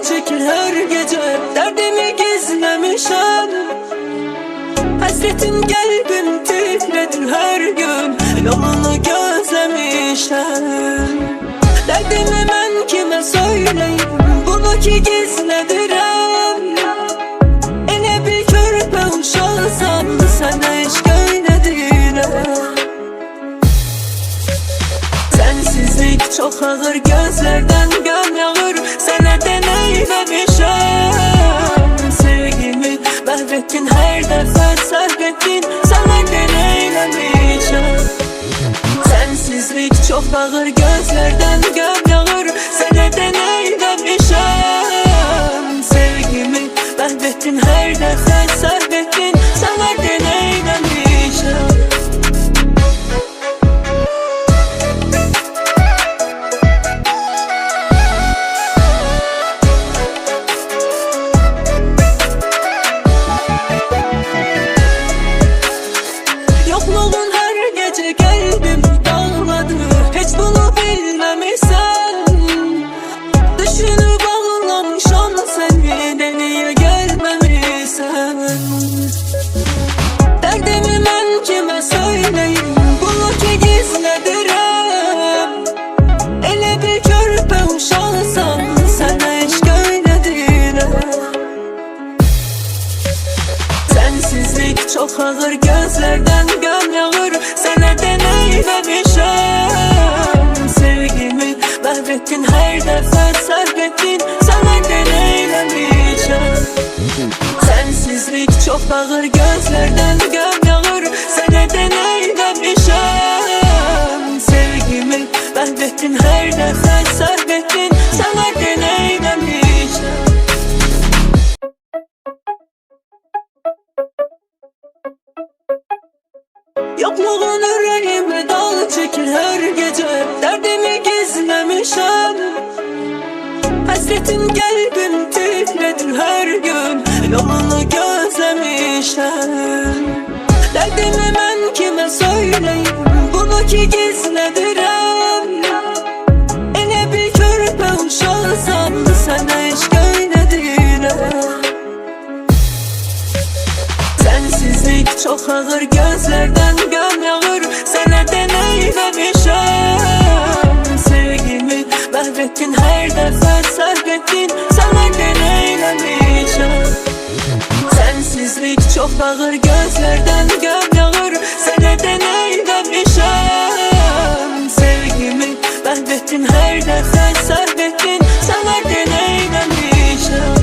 dal çekir her gece. Derdimi gizlemişim, hasretin kalbim titredir her gün. Yolunu gözlemişim, derdimi ben kime söyleyeyim, bunu ki gizledirem. Ele bir körpe uşağısan sana hiç göyledirem. Sensizlik çok ağır, gözlerden göl yağır. Sana deneylemişim, sevgimi mahvettin her defa sarf ettin. Sana deneylemişim. Sensizlik çok ağır, gözlerden göl yağır. Sana deneylemişim, sevgimi mahvettin her defa sarf ettin. Sana deneylemişim. Yokluğun her gece kalbim dağladı, hiç bunu bilmemişsen. Düşünü bağlamışam seni de niye gelmemişsen. Derdimi ben kime söyleyeyim, bunu ki gizledirem. Ele bir körpe uşağısan sana hiç göyledirem. Sensizlik çok ağır, gözlerden göl yağır. Sana deneylemişim, sevgimi mahvettin her defa sarf ettin. Sana deneylemişim. Sensizlik çok ağır, gözlerden göl yağır. Sana deneylemişim, sevgimi mahvettin her defa sarf ettin. Sana deneylemişim. Yokluğun yüreğime dal çekir her gece. Derdimi gizlemişim, hasretin kalbim titredir her gün. Yolunu gözlemişim, derdimi ben kime söyleyeyim, bunu ki gizledirem. Ele bir körpe uşağısan sana hiç göyledirem. Sensizlik çok ağır, gözlerden göl yağır. Sana deneylemişim, sevgimi mahvettin her defa sarf ettin. Sana deneylemişim. Sensizlik çok ağır, gözlerden göl yağır. Sana deneylemişim, sevgimi mahvettin her defa sarf ettin. Sana deneylemişim.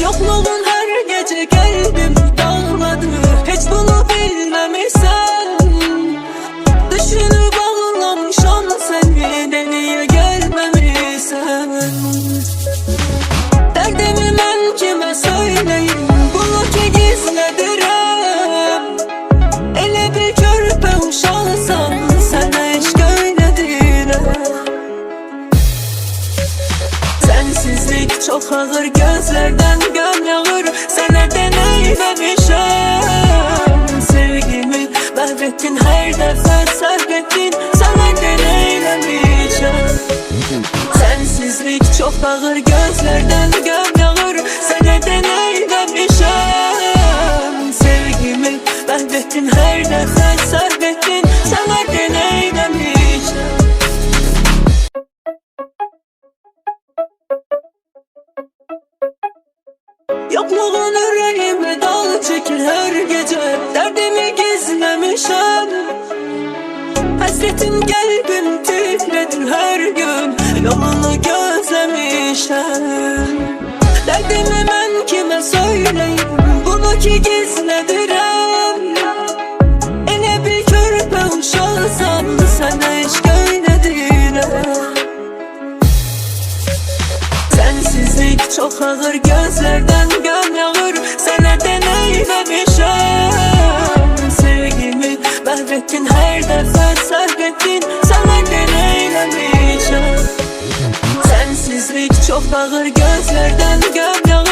Yokluğun her gece kalbim dağladı, hiç bunu bilmemişsen. Düşünü bağlamışam seni de niye gelmemişsen. Derdimi ben kime söyleyeyim, bunu ki gizledirem. Ele bir körpe uşağısan sana hiç göyledirem. Sensizlik çok ağır, gözlerden göl yağır. Sana deneylemişim, sevgimi mahvettin her defa sarf ettin. Sana deneylemişim. Sensizlik çok ağır, gözlerden göl yağır. Sana deneylemişim, sevgimi mahvettin her defa sarf ettin. Sana deneylemişim. Yokluğun yüreğime dal çekir her gece. Derdimi gizlemişim, hasretin kalbim titredir her gün. Yolunu gözlemişim, derdimi ben kime söyleyeyim, bunu ki gizledirem. Ele bir körpe uşağısan sana hiç göyledirem. Sensizlik çok ağır, gözlerden göl yağır. Sana deneylemişim, sevgimi mahvettin her defa sarf ettin. Sana deneylemişim. Sensizlik çok ağır, gözlerden göl yağır.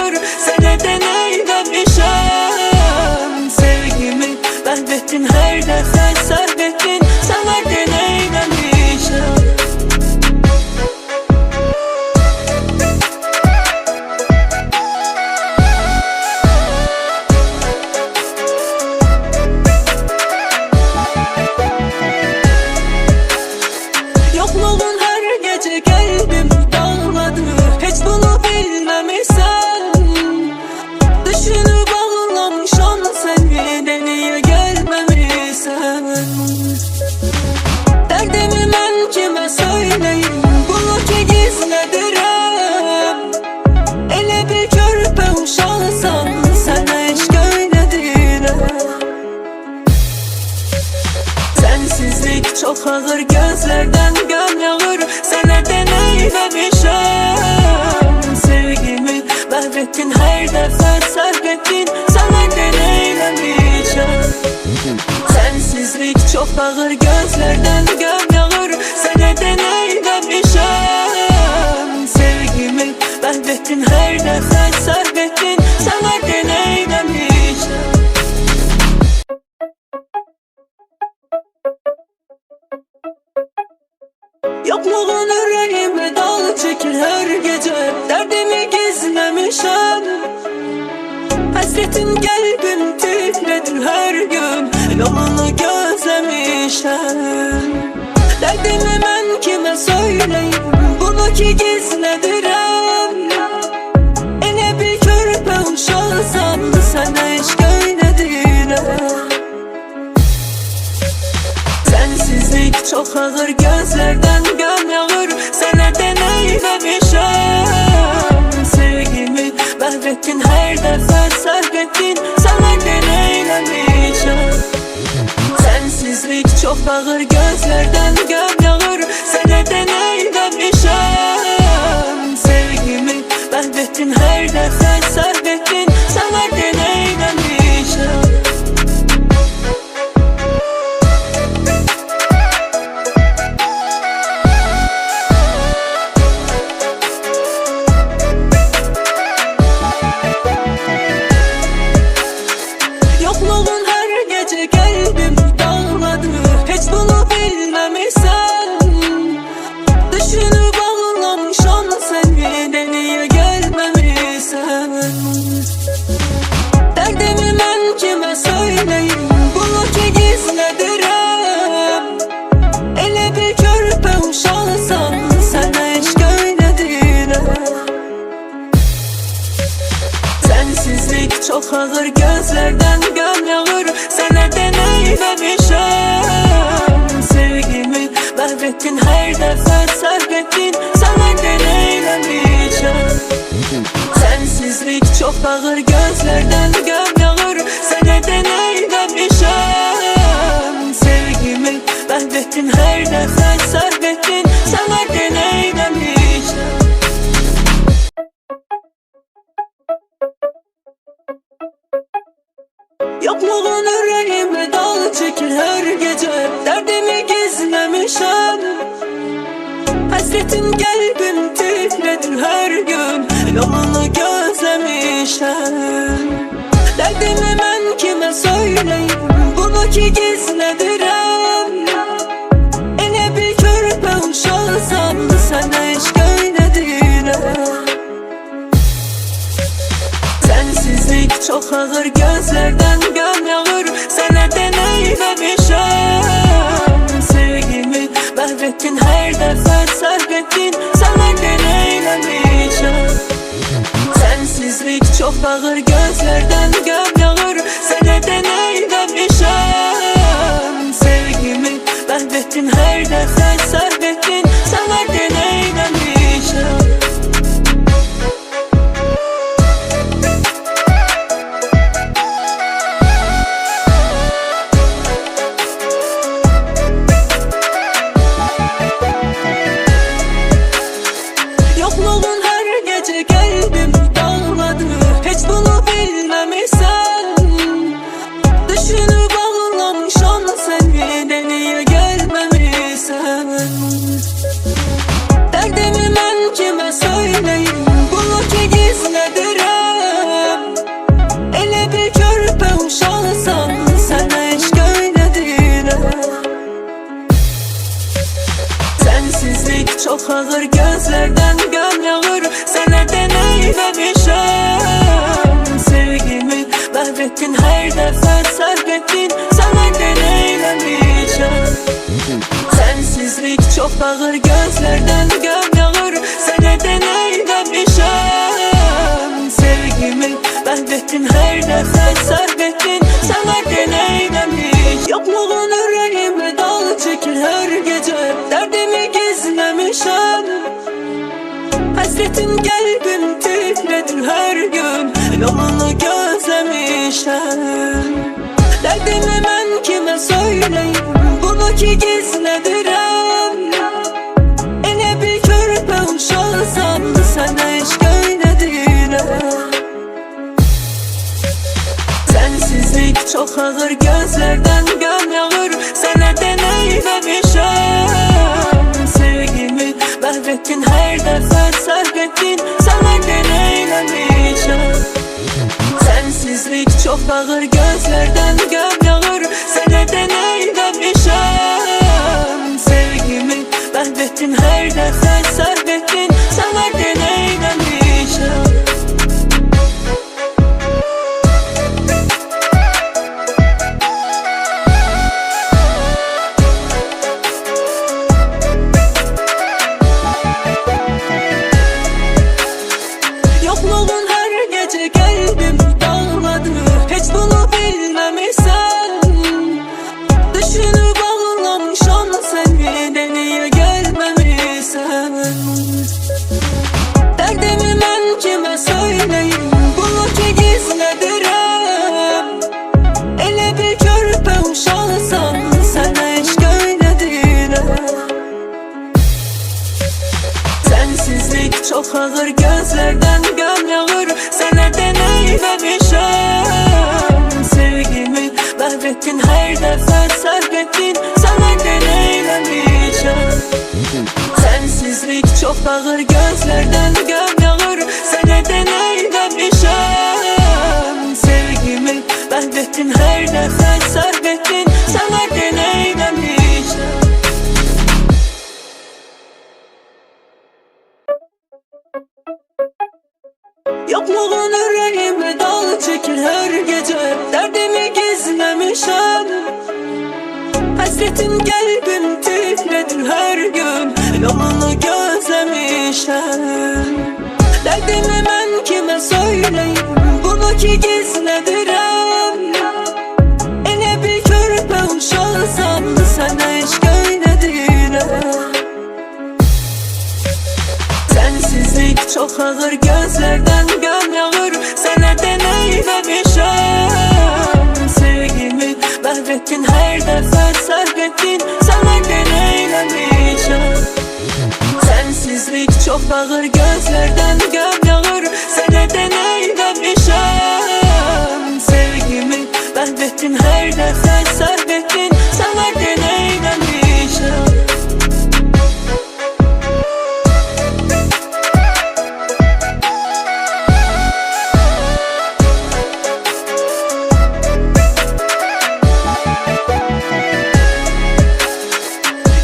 çok ağır, gözlerden göl yağır. Sana deneylemişim sevgimi, mahvettin her defa sarf ettin. Sana deneylemişim. Sensizlik çok ağır, gözlerden göl yağır. Sana deneylemişim sevgimi, mahvettin her defa sarf ettin. Sana deneylemişim. Yokluğun yüreğime dal çekir her gece, derdimi gizlemişim. Hasretin kalbim titredir her gün, yolunu gözlemişim. Derdimi ben kime söyleyeyim, bunu ki gizledirem. Ele bir körpe uşağısan, sana hiç göyledirem. Sensizlik çok ağır, gözlerden göl yağır. Sana deneylemişim sevgimi, mahvettin her defa sarf ettin. Sana deneylemişim. Sensizlik çok ağır, gözlerden göl yağır. Sana deneylemişim sevgimi, mahvettin her defa sarf ettin. Sana deneylemişim. Yokluğun her gece kalbim dağladı, hiç bunu bilmemişsen. Düşünü bağlamışam seni, deliye gelmemişsen. Derdimi ben kime söyleyeyim, bunu ki gizledirem. Ele bir körpe uşağısan, sana hiç göyledirem. Sensizlik çok ağır, gözlerden göl yağır. Sana deneylemişim sevgimi, mahvettin her defa sarf ettin. Sana deneylemişim. Sensizlik çok ağır, gözlerden göl yağır. Sana deneylemişim sevgimi, mahvettin her defa sarf ettin. Sana deneylemişim. Yokluğun yüreğime dal çekir her gece, derdimi gizlemişim. Hasretin kalbim titredir her gün, yolunu gözlemişim. Derdimi ben kime söyleyeyim, bunu ki gizledirem. Ele bir körpe uşağısan, sana hiç göyledirem. Sensizlik çok ağır, gözlerden göl yağır. Sana deneylemişim sevgimi, mahvettin her defa sarf ettin. Sana deneylemişim. Sensizlik çok ağır, gözlerden göl yağır. Sana deneylemişim sevgimi, mahvettin her defa sarf ettin. Sana deneylemişim. Yokluğun her gece kalbim dağladı, hiç bunu bilmemişsen. Düşünü bağlamışam seni, deliye gelmemişsen. Derdimi ben kime söyleyeyim, bunu ki gizledirem. Ele bir körpe uşağısan, sana hiç göyledirem. Sensizlik çok ağır, gözlerden göl yağır. Sana deneylemişim sevgimi, mahvettin her defa sarf ettin. Sana deneylemişim. Sensizlik çok ağır, gözlerden göl yağır. Sana deneylemişim sevgimi, mahvettin her defa sarf ettin. Sana deneylemişim. Yokluğun yüreğime dal çekir her gece, derdimi gizlemişim. Hasretin kalbim titredir her gün, yolunu gözlemişim. Derdimi ben kime söyleyeyim, bunu Bunu ki gizlədirəm. Elə bir körpə uşaqsan, sənə eşq eylədirəm. Sensizlik çox ağır, gözlərdən qan yağır. Sənə deneyləmişəm. Sevgimi məhv etdin, hər dəfə sərf etdin. Sənə deneyləmişəm. Sensizlik çox ağır, gözlərdən qan yağır. Sənə deneyləmişəm. Sevgimi məhv etdin, hər dəfə sərf etdin. Sənə deneyləmişəm. Yokluğun her gece kalbim dağladı. Hiç bunu bilmemişsen. Düşünüp ağlamışam seni, niye gelmemişsen. Derdimi ben kime söyleyeyim, bunu ki gizlədirəm. Elə bir körpə uşaqsan, sənə eşq eylədirəm. Sensizlik çok ağır, gözlerden qan yağır. Sənə deneyləmişəm. Sevgimi məhv etdin, hər dəfə sərf etdin. Sənə deneyləmişəm. Sensizlik çok ağır, gözlerden qan yağır. Sənə deneyləmişəm. Sevgimi məhv etdin, hər dəfə sərf etdin. Sənə deneyləmişəm. Yokluğun yüreğime dal çekir her gece. Derdimi gizlemişim. Hasretin kalbim titredir her gün. Yolunu gözlemişim. Derdimi ben kime söyleyeyim, bunu ki gizlədirəm. Elə bir körpə uşaqsan, sənə eşq eylədirəm. Sensizlik çok ağır, gözlerden qan yağır. Sənə deneyləmişəm. Sevgimi məhv etdin, hər dəfə sərf etdin. Sənə deneyləmişəm. Sensizlik çok ağır, gözlerden qan yağır. Sənə deneyləmişəm. Sevgimi məhv etdin, hər dəfə sərf etdin. Sənə deneyləmişəm.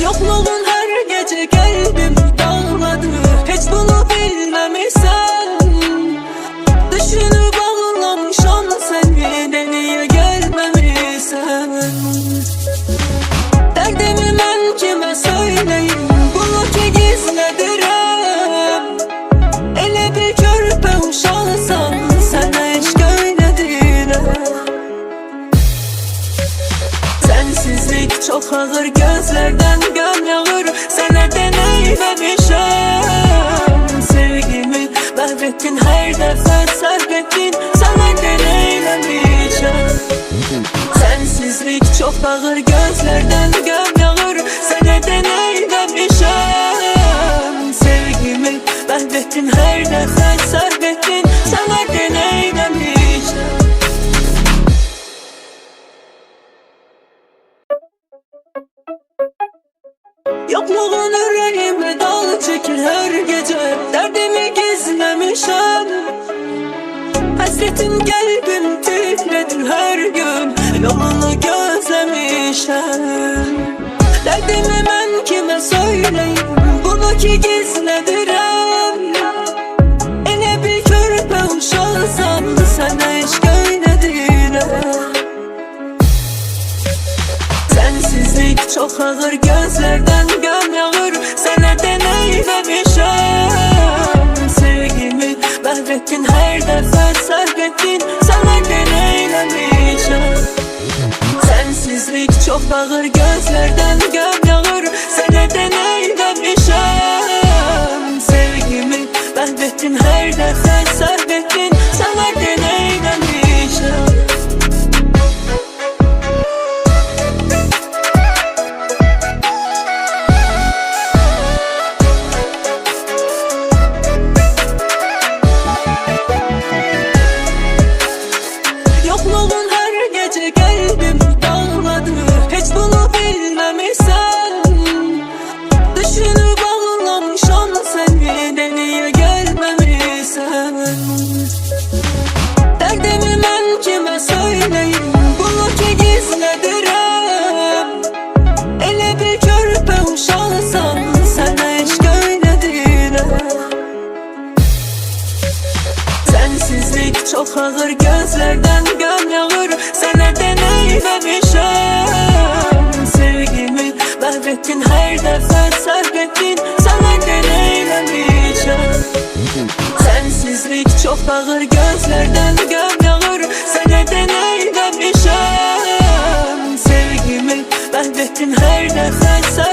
Yokluğun her gece kalbim dağladı. Hiç bunu bilmemişsen. Düşünüp ağlamışam seni, niye gelmemişsen. Derdimi ben kime söyleyeyim, bunu ki gizlədirəm. Elə bir körpə uşaqsan, sənə eşq eylədirəm. Sensizlik çok ağır, gözlerden qan yağır. Sənə deneyləmişəm. Sevgimi məhv etdin, hər dəfə sərf etdin. Sənə deneyləmişəm. Sensizlik çok ağır, gözlerden qan yağır. Sənə deneyləmişəm. Sevgimi məhv etdin, hər dəfə sərf etdin. Sənə deneyləmişəm. Yokluğun yüreğime dal çekir her gece. Derdimi gizlemişim. Hasretin kalbim titredir her gün. Yolunu gözlemişim. Derdimi ben kime söyleyeyim, bunu ki gizlədirəm. Elə bir körpə uşaqsan, sənə eşq eylədirəm. Sensizlik çok ağır, gözlerden qan yağır. Sənə deneyləmişəm. Sevgimi məhv etdin, hər dəfə sərf etdin. Sənə deneyləmişəm. Sensizlik çok ağır, gözlerden qan yağır. Sənə deneyləmişəm. Sevgimi məhv etdin, hər dəfə sərf etdin. Sənə deneyləmişəm. çok ağır, gözlerden göl yağır. Sana deneylemişim. Sevgimi mahvettin, her defa sarf ettin. Sana deneylemişim. Sensizlik çok ağır, gözlerden göl yağır. Sana deneylemişim. Sevgimi mahvettin, her defa sarf ettin.